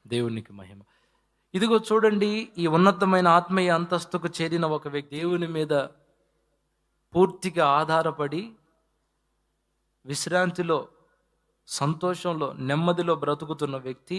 దేవునికి మహిమ. ఇదిగో చూడండి, ఈ ఉన్నతమైన ఆత్మీయ అంతస్తుకు చేరిన ఒక వ్యక్తి దేవుని మీద పూర్తిగా ఆధారపడి విశ్రాంతిలో, సంతోషంలో, నెమ్మదిలో బ్రతుకుతున్న వ్యక్తి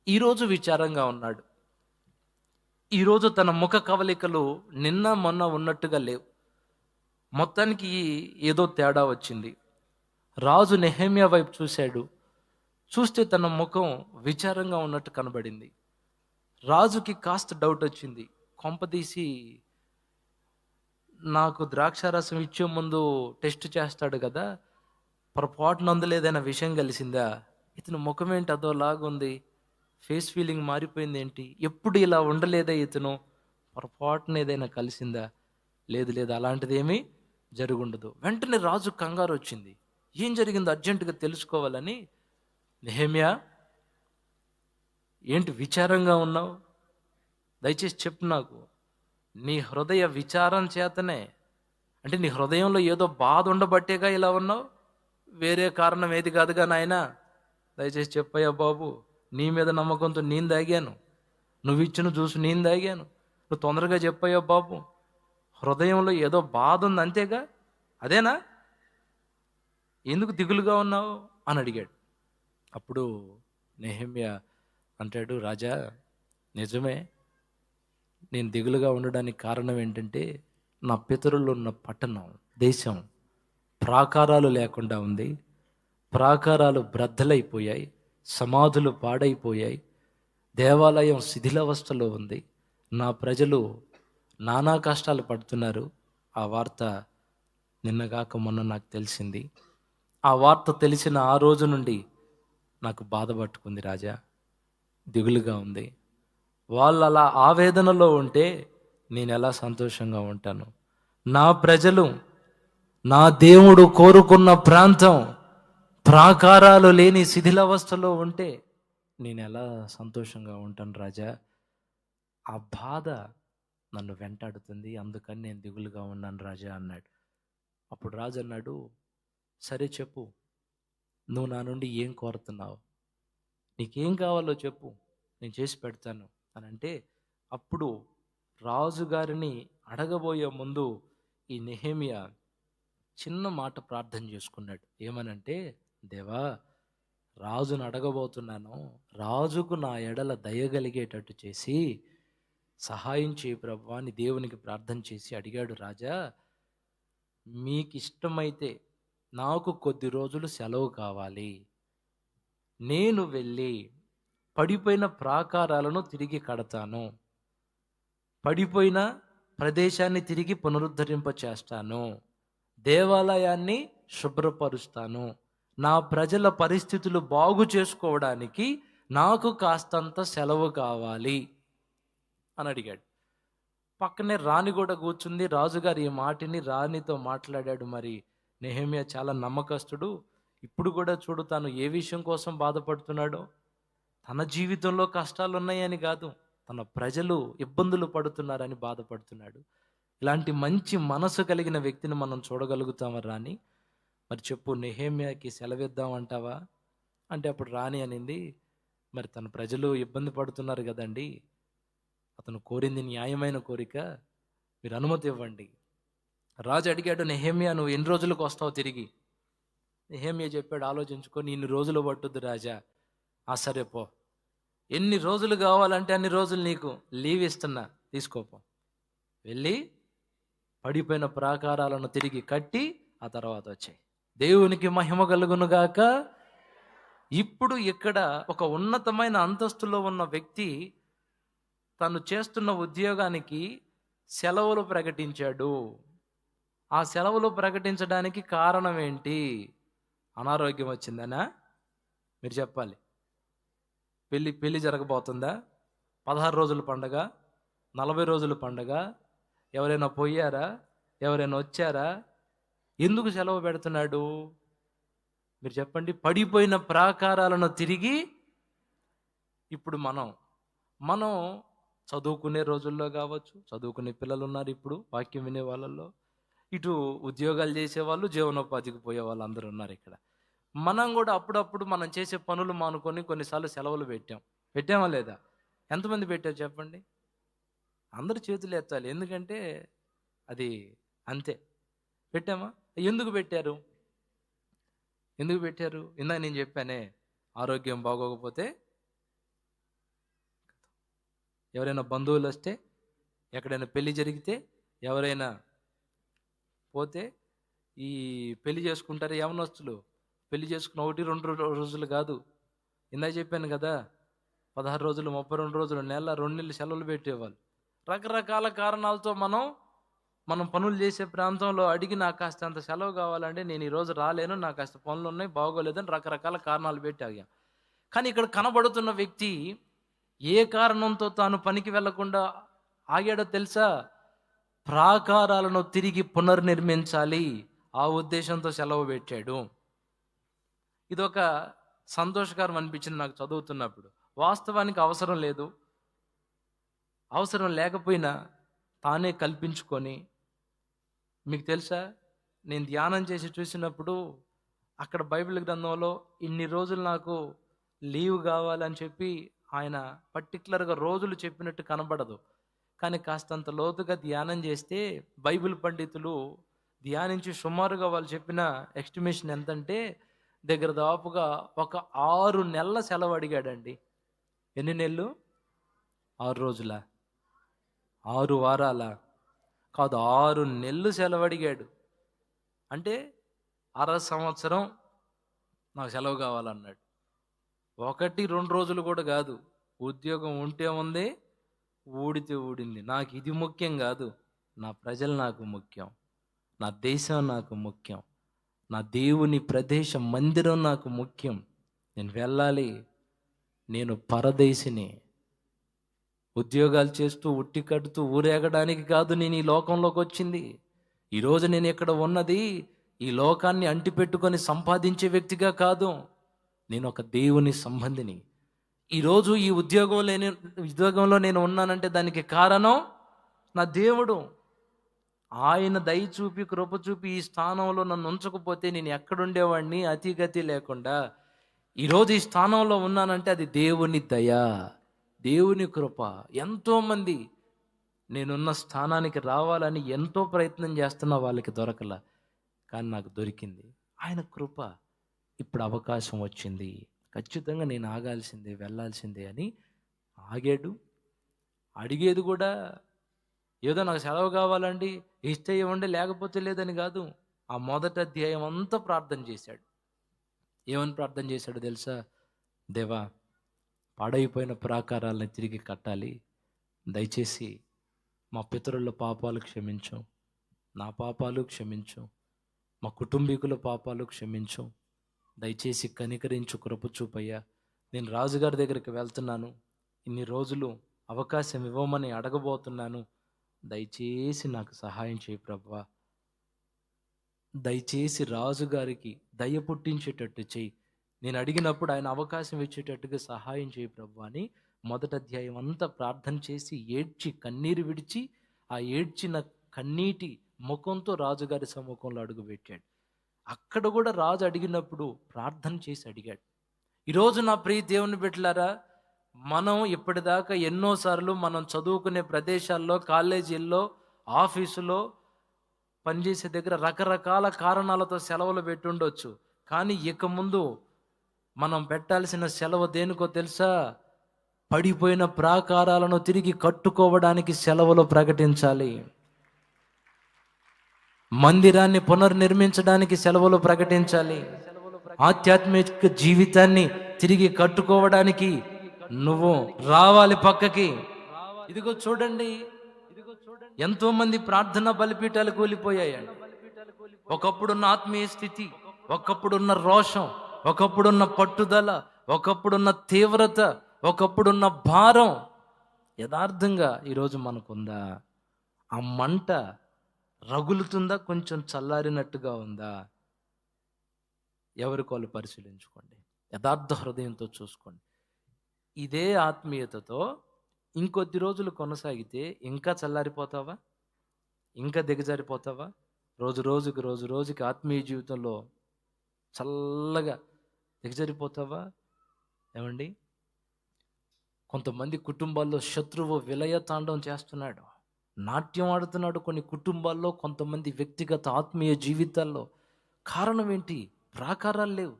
ఈరోజు విచారంగా ఉన్నాడు. ఈరోజు తన ముఖ కవలికలు నిన్న మొన్న ఉన్నట్టుగా లేవు. మొత్తానికి ఏదో తేడా వచ్చింది. రాజు నెహెమ్యా వైపు చూశాడు. చూస్తే తన ముఖం విచారంగా ఉన్నట్టు కనబడింది. రాజుకి కాస్త డౌట్ వచ్చింది. కొంపదీసి నాకు ద్రాక్షారసం ఇచ్చే ముందు టెస్ట్ చేస్తాడు కదా, పొరపాటున అందులో ఏదైనా విషయం కలిసిందా? ఇతను ముఖం ఏంటి అదోలాగుంది, ఫేస్ ఫీలింగ్ మారిపోయింది ఏంటి, ఎప్పుడు ఇలా ఉండలేదా ఇతను, పొరపాటున ఏదైనా కలిసిందా? లేదు లేదు, అలాంటిది ఏమీ జరుగుండదు. వెంటనే రాజు కంగారు వచ్చింది. ఏం జరిగిందో అర్జెంటుగా తెలుసుకోవాలని, నెహెమ్యా ఏంటి విచారంగా ఉన్నావు? దయచేసి చెప్పు నాకు. నీ హృదయ విచారం చేతనే, అంటే నీ హృదయంలో ఏదో బాధ ఉండబట్టేగా ఇలా ఉన్నావు, వేరే కారణం ఏది కాదుగా నాయనా. దయచేసి చెప్పయ్యా బాబు. నీ మీద నమ్మకంతో నేను దాగాను, నువ్వు ఇచ్చిన జ్యూస్ నేను దాగాను, నువ్వు తొందరగా చెప్పయ్యా బాబు. హృదయంలో ఏదో బాధ ఉంది అంతేగా, అదేనా? ఎందుకు దిగులుగా ఉన్నావు అని అడిగాడు. అప్పుడు నెహెమ్యా అంటాడు, రాజా నిజమే, నేను దిగులుగా ఉండడానికి కారణం ఏంటంటే నా పితరులు ఉన్న పట్టణం, దేశం ప్రాకారాలు లేకుండా ఉంది. ప్రాకారాలు బ్రద్దలైపోయాయి, సమాధులు పాడైపోయాయి, దేవాలయం శిథిలావస్థలో ఉంది. నా ప్రజలు నానా కష్టాలు పడుతున్నారు. ఆ వార్త నిన్నగాక మొన్న నాకు తెలిసింది. ఆ వార్త తెలిసిన ఆ రోజు నుండి నాకు బాధ పట్టుకుంది రాజా, దిగులుగా ఉంది. వాళ్ళు అలా ఆవేదనలో ఉంటే నేను ఎలా సంతోషంగా ఉంటాను? నా ప్రజలు, నా దేవుడు కోరుకున్న ప్రాంతం ప్రాకారాలు లేని శిథిలావస్థలో ఉంటే నేను ఎలా సంతోషంగా ఉంటాను రాజా? ఆ బాధ నన్ను వెంటాడుతుంది, అందుకని నేను దిగులుగా ఉన్నాను రాజా అన్నాడు. అప్పుడు రాజు అన్నాడు, సరే చెప్పు, నువ్వు నా నుండి ఏం కోరుతున్నావు? నీకేం కావాలో చెప్పు, నేను చేసి పెడతాను అని అంటే, అప్పుడు రాజుగారిని అడగబోయే ముందు ఈ నెహెమ్యా చిన్న మాట ప్రార్థన చేసుకున్నాడు. ఏమనంటే, దేవా, రాజును అడగబోతున్నాను, రాజుకు నా ఎడల దయగలిగేటట్టు చేసి సహాయం చేయి ప్రభువా అని దేవునికి ప్రార్థన చేసి అడిగాడు. రాజా, మీకు ఇష్టమైతే నాకు కొద్ది రోజులు సెలవు కావాలి, నేను వెళ్ళి పడిపోయిన ప్రాకారాలను తిరిగి కడతాను, పడిపోయిన ప్రదేశాన్ని తిరిగి పునరుద్ధరింప చేస్తాను, దేవాలయాన్ని శుభ్రపరుస్తాను, నా ప్రజల పరిస్థితులు బాగు చేసుకోవడానికి నాకు కాస్తంత సెలవు కావాలి అని అడిగాడు. పక్కనే రాణి కూడా కూర్చుంది. రాజుగారు ఈ మాటని రాణితో మాట్లాడాడు. మరి నెహెమ్యా చాలా నమ్మకస్తుడు. ఇప్పుడు కూడా చూడు, తాను ఏ విషయం కోసం బాధపడుతున్నాడో. తన జీవితంలో కష్టాలు ఉన్నాయని కాదు, తన ప్రజలు ఇబ్బందులు పడుతున్నారని బాధపడుతున్నాడు. ఇలాంటి మంచి మనసు కలిగిన వ్యక్తిని మనం చూడగలుగుతామా రాణి? మరి చెప్పు, నెహెమ్యాకి సెలవిద్దామంటావా అంటే, అప్పుడు రాణి అనింది, మరి తన ప్రజలు ఇబ్బంది పడుతున్నారు కదండి, అతను కోరింది న్యాయమైన కోరిక, మీరు అనుమతి ఇవ్వండి. రాజు అడిగాడు, నెహెమ్యా నువ్వు ఎన్ని రోజులకు వస్తావు తిరిగి? నెహెమ్యా చెప్పాడు, ఆలోచించుకొని, ఇన్ని రోజులు పట్టుద్ది రాజా. సరే పో, ఎన్ని రోజులు కావాలంటే అన్ని రోజులు నీకు లీవ్ ఇస్తున్నా, తీసుకోపో, వెళ్ళి పడిపోయిన ప్రాకారాలను తిరిగి కట్టి ఆ తర్వాత వచ్చాయి. దేవునికి మహిమ కలుగునుగాక. ఇప్పుడు ఇక్కడ ఒక ఉన్నతమైన అంతస్తులో ఉన్న వ్యక్తి తను చేస్తున్న ఉద్యోగానికి సెలవులు ప్రకటించాడు. ఆ సెలవులు ప్రకటించడానికి కారణం ఏంటి? అనారోగ్యం వచ్చిందనా? మీరు చెప్పాలి. పెళ్ళి జరగబోతుందా? 16 రోజుల పండగ, 40 రోజుల పండగ, ఎవరైనా పోయారా? ఎవరైనా వచ్చారా? ఎందుకు సెలవు పెడుతున్నాడు? మీరు చెప్పండి. పడిపోయిన ప్రాకారాలను తిరిగి, ఇప్పుడు మనం చదువుకునే రోజుల్లో కావచ్చు, చదువుకునే పిల్లలు ఉన్నారు ఇప్పుడు వాక్యం వినే వాళ్ళల్లో, ఇటు ఉద్యోగాలు చేసేవాళ్ళు, జీవనోపాధికి పోయే వాళ్ళు అందరూ ఉన్నారు ఇక్కడ. మనం కూడా అప్పుడప్పుడు మనం చేసే పనులు మానుకొని కొన్నిసార్లు సెలవులు పెట్టాం. పెట్టామా లేదా? ఎంతమంది పెట్టారు చెప్పండి? అందరు చేతులు ఎత్తాలి, ఎందుకంటే అది అంతే. పెట్టామా? ఎందుకు పెట్టారు? ఎందుకు పెట్టారు? ఇందాక నేను చెప్పానే, ఆరోగ్యం బాగోకపోతే, ఎవరైనా బంధువులు వస్తే, ఎక్కడైనా పెళ్లి జరిగితే, ఎవరైనా పోతే, ఈ పెళ్లి చేసుకుంటారు యవనస్తులు. పెళ్లి చేసుకున్న 1-2 రోజులు కాదు, ఇందాక చెప్పాను కదా, 16 రోజులు, 32 రోజులు, నెల, 2 నెలలు సెలవులు పెట్టేవాళ్ళు. రకరకాల కారణాలతో మనం పనులు చేసే ప్రాంతంలో అడిగి, నాకు కాస్త అంత సెలవు కావాలంటే, నేను ఈరోజు రాలేను, నాకు కాస్త పనులు ఉన్నాయి, బాగోలేదని రకరకాల కారణాలు పెట్టి ఆగాం. కానీ ఇక్కడ కనబడుతున్న వ్యక్తి ఏ కారణంతో తాను పనికి వెళ్లకుండా ఆగాడో తెలుసా? ప్రాకారాలను తిరిగి పునర్నిర్మించాలి, ఆ ఉద్దేశంతో సెలవు పెట్టాడు. ఇదొక సంతోషకరం అనిపించింది నాకు చదువుతున్నప్పుడు. వాస్తవానికి అవసరం లేదు, అవసరం లేకపోయినా తానే కల్పించుకొని, మీకు తెలుసా, నేను ధ్యానం చేసి చూసినప్పుడు అక్కడ బైబిల్ గ్రంథంలో ఇన్ని రోజులు నాకు లీవ్ కావాలని చెప్పి ఆయన పర్టికులర్గా రోజులు చెప్పినట్టు కనబడదు. కానీ కాస్తంత లోతుగా ధ్యానం చేస్తే బైబిల్ పండితులు ధ్యానించి సుమారుగా వాళ్ళు చెప్పిన ఎస్టిమేషన్ ఎంతంటే, దగ్గర దాపుగా ఒక 6 నెలల సెలవు అడిగాడండి. ఎన్ని నెలలు? 6 రోజుల, 6 వారాల కాదు, 6 నెలలు సెలవు అడిగాడు. అంటే 1/2 సంవత్సరం నాకు సెలవు కావాలన్నాడు. 1-2 రోజులు కూడా కాదు. ఉద్యోగం ఉంటే ఉంది, ఊడితే ఊడింది, నాకు ఇది ముఖ్యం కాదు, నా ప్రజలు నాకు ముఖ్యం, నా దేశం నాకు ముఖ్యం, నా దేవుని ప్రదేశ మందిరం నాకు ముఖ్యం, నేను వెళ్ళాలి, నేను పరదేశిని, ఉద్యోగాలు చేస్తూ ఉట్టి కడుతూ ఊరేగడానికి కాదు నేను ఈ లోకంలోకి వచ్చింది. ఈరోజు నేను ఇక్కడ ఉన్నది ఈ లోకాన్ని అంటిపెట్టుకొని సంపాదించే వ్యక్తిగా కాదు, నేను ఒక దేవుని సంబంధిని. ఈరోజు ఈ ఉద్యోగంలో నేను ఉన్నానంటే దానికి కారణం నా దేవుడు. ఆయన దయ చూపి, కృప చూపి ఈ స్థానంలో నన్ను ఉంచకపోతే నేను ఎక్కడుండేవాడిని? అతిగతి లేకుండా ఈరోజు ఈ స్థానంలో ఉన్నానంటే అది దేవుని దయ, దేవుని కృప. ఎంతోమంది నేనున్న స్థానానికి రావాలని ఎంతో ప్రయత్నం చేస్తున్నా, వాళ్ళకి దొరకల, కానీ నాకు దొరికింది ఆయన కృప. ఇప్పుడు అవకాశం వచ్చింది, ఖచ్చితంగా నేను ఆగాల్సిందే, వెళ్ళాల్సిందే అని ఆగాడు. అడిగేది కూడా ఏదో నాకు సెలవు కావాలండి, ఇస్తే ఇవ్వండి, లేకపోతే లేదని కాదు. ఆ మొదటి అధ్యాయం అంతా ప్రార్థన చేశాడు. ఏమని ప్రార్థన చేశాడు తెలుసా? దేవా, పాడైపోయిన ప్రాకారాలను తిరిగి కట్టాలి, దయచేసి మా పితరుల పాపాలు క్షమించు, నా పాపాలు క్షమించు, మా కుటుంబీకుల పాపాలు క్షమించు, దయచేసి కనికరించు, కృప చూపయ్యా. నేను రాజుగారి దగ్గరికి వెళ్తున్నాను, ఇన్ని రోజులు అవకాశం ఇవ్వమని అడగబోతున్నాను, దయచేసి నాకు సహాయం చేయి ప్రభువా, దయచేసి రాజుగారికి దయ పుట్టించేటట్టు చేయి, నేను అడిగినప్పుడు ఆయన అవకాశం ఇచ్చేటట్టుగా సహాయం చేయి ప్రభువా అని మొదటి అధ్యాయం అంతా ప్రార్థన చేసి ఏడ్చి కన్నీరు విడిచి, ఆ ఏడ్చిన కన్నీటి ముఖంతో రాజుగారి సముఖంలో అడుగుపెట్టాడు. అక్కడ కూడా రాజు అడిగినప్పుడు ప్రార్థన చేసి అడిగాడు. ఈరోజు నా ప్రియ దేవుని బిడ్డలారా, మనం ఇప్పటిదాకా ఎన్నోసార్లు మనం చదువుకునే ప్రదేశాల్లో, కాలేజీల్లో, ఆఫీసులో, పనిచేసే దగ్గర రకరకాల కారణాలతో సెలవులు పెట్టుండొచ్చు. కానీ ఇక ముందు మనం పెట్టాల్సిన సెలవు దేనికో తెలుసా? పడిపోయిన ప్రాకారాలను తిరిగి కట్టుకోవడానికి సెలవులు ప్రకటించాలి, మందిరాన్ని పునర్నిర్మించడానికి సెలవులు ప్రకటించాలి, ఆధ్యాత్మిక జీవితాన్ని తిరిగి కట్టుకోవడానికి నువ్వు రావాలి పక్కకి. ఇదిగో చూడండి, ఎంతో మంది ప్రార్థన బలిపీఠాలు కూలిపోయాయండి. ఒకప్పుడున్న ఆత్మీయ స్థితి, ఒకప్పుడున్న రోషం, ఒకప్పుడున్న పట్టుదల, ఒకప్పుడున్న తీవ్రత, ఒకప్పుడున్న భారం యథార్థంగా ఈరోజు మనకుందా? ఆ మంట రగులుతుందా? కొంచెం చల్లారినట్టుగా ఉందా? ఎవరికి వాళ్ళు పరిశీలించుకోండి, యథార్థ హృదయంతో చూసుకోండి. ఇదే ఆత్మీయతతో ఇంకొద్ది రోజులు కొనసాగితే ఇంకా చల్లారిపోతావా? ఇంకా దిగజారిపోతావా? రోజు రోజుకి ఆత్మీయ జీవితంలో చల్లగా దిగజారిపోతావా? ఏమండి, కొంతమంది కుటుంబాల్లో శత్రువు విలయతాండం చేస్తున్నాడు, నాట్యం ఆడుతున్నాడు కొన్ని కుటుంబాల్లో, కొంతమంది వ్యక్తిగత ఆత్మీయ జీవితాల్లో. కారణం ఏంటి? ప్రాకారాలు లేవు.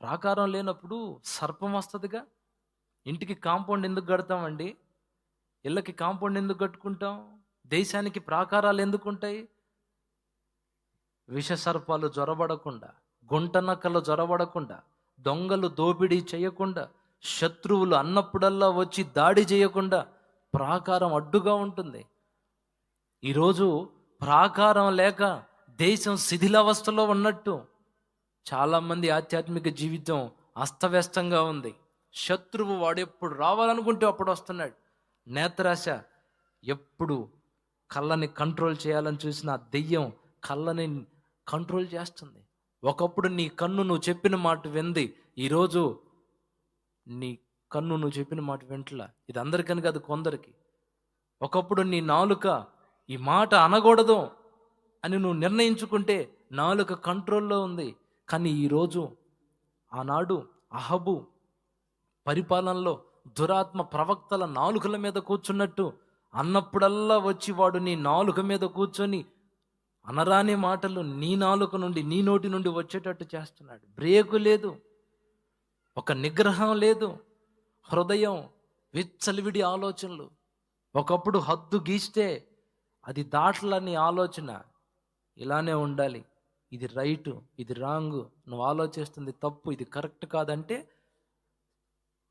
ప్రాకారం లేనప్పుడు సర్పం వస్తుందిగా. ఇంటికి కాంపౌండ్ ఎందుకు కడతామండి? ఇళ్ళకి కాంపౌండ్ ఎందుకు కట్టుకుంటాం? దేశానికి ప్రాకారాలు ఎందుకు ఉంటాయి? విష సర్పాలు జొరబడకుండా, గుంటనక్కలు జొరబడకుండా, దొంగలు దోపిడీ చేయకుండా, శత్రువులు అన్నప్పుడల్లా వచ్చి దాడి చేయకుండా ప్రాకారం అడ్డుగా ఉంటుంది. ఈరోజు ప్రాకారం లేక దేశం శిథిలావస్థలో ఉన్నట్టు చాలామంది ఆధ్యాత్మిక జీవితం అస్తవ్యస్తంగా ఉంది. శత్రువు వాడు ఎప్పుడు రావాలనుకుంటే అప్పుడు వస్తున్నాడు. నేత్రాశ, ఎప్పుడు కళ్ళని కంట్రోల్ చేయాలని చూసిన ఆ దెయ్యం కళ్ళని కంట్రోల్ చేస్తుంది. ఒకప్పుడు నీ కన్ను నువ్వు చెప్పిన మాట వింది, ఈరోజు నీ కన్ను నువ్వు చెప్పిన మాట వింటలా. ఇది అందరికని కాదు, కొందరికి. ఒకప్పుడు నీ నాలుక ఈ మాట అనకూడదు అని నువ్వు నిర్ణయించుకుంటే నాలుక కంట్రోల్లో ఉంది. కానీ ఈరోజు, ఆనాడు అహబు పరిపాలనలో దురాత్మ ప్రవక్తల నాలుకల మీద కూర్చున్నట్టు అన్నప్పుడల్లా వచ్చి వాడు నీ నాలుక మీద కూర్చొని అనరాని మాటలు నీ నాలుక నుండి, నీ నోటి నుండి వచ్చేటట్టు చేస్తున్నాడు. బ్రేకు లేదు, ఒక నిగ్రహం లేదు, హృదయం విచ్చలివిడి ఆలోచనలు. ఒకప్పుడు హద్దు గీస్తే అది దాటలని ఆలోచన. ఇలానే ఉండాలి, ఇది రైటు, ఇది రాంగు, నువ్వు ఆలోచిస్తుంది తప్పు, ఇది కరెక్ట్ కాదంటే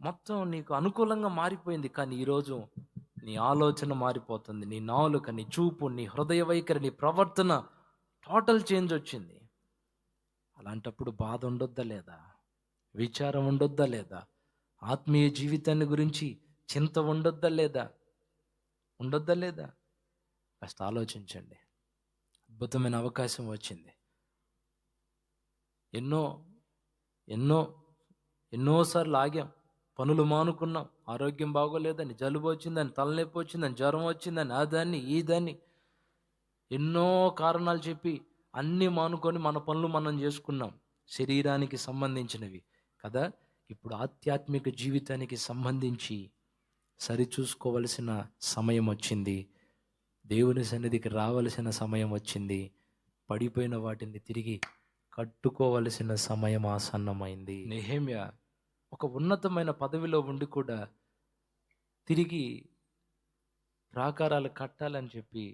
మొత్తం నీకు అనుకూలంగా మారిపోయింది. కానీ ఈరోజు నీ ఆలోచన మారిపోతుంది, నీ నాలుక, నీ చూపు, నీ హృదయ వైఖరి, నీ ప్రవర్తన టోటల్ చేంజ్ వచ్చింది. అలాంటప్పుడు బాధ ఉండొద్దా లేదా? విచారం ఉండొద్దా లేదా? ఆత్మీయ జీవితాన్ని గురించి చింత ఉండొద్దా లేదా? ఉండొద్దా లేదా? కాస్త ఆలోచించండి. అద్భుతమైన అవకాశం వచ్చింది. ఎన్నో ఎన్నో ఎన్నోసార్లు ఆగాం, పనులు మానుకున్నాం, ఆరోగ్యం బాగోలేదని, జలుబు వచ్చిందని, తలనొప్పి వచ్చిందని, జ్వరం వచ్చిందని, అదాన్ని ఈదాన్ని ఎన్నో కారణాలు చెప్పి అన్నీ మానుకొని మన పనులు మనం చేసుకున్నాం, శరీరానికి సంబంధించినవి కదా. ఇప్పుడు ఆధ్యాత్మిక జీవితానికి సంబంధించి సరిచూసుకోవలసిన సమయం వచ్చింది. దేవుని సన్నిధికి రావలసిన సమయం వచ్చింది. పడిపోయిన వాటిని తిరిగి కట్టుకోవలసిన సమయం ఆసన్నమైంది. నెహెమ్యా ఒక ఉన్నతమైన పదవిలో ఉండి కూడా తిరిగి ప్రాకారాలు కట్టాలని చెప్పి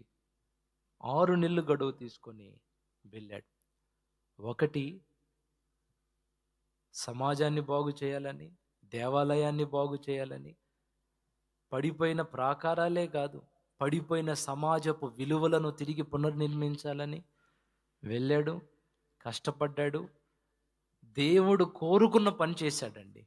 6 నెలలు గడువు తీసుకొని వెళ్ళాడు. ఒకటి, సమాజాన్ని బాగు చేయాలని, దేవాలయాన్ని బాగు చేయాలని, పడిపోయిన ప్రాకారాలే కాదు, పడిపోయిన సమాజపు విలువలను తిరిగి పునర్నిర్మించాలని వెళ్ళాడు, కష్టపడ్డాడు, దేవుడు కోరుకున్న పని చేశాడండి.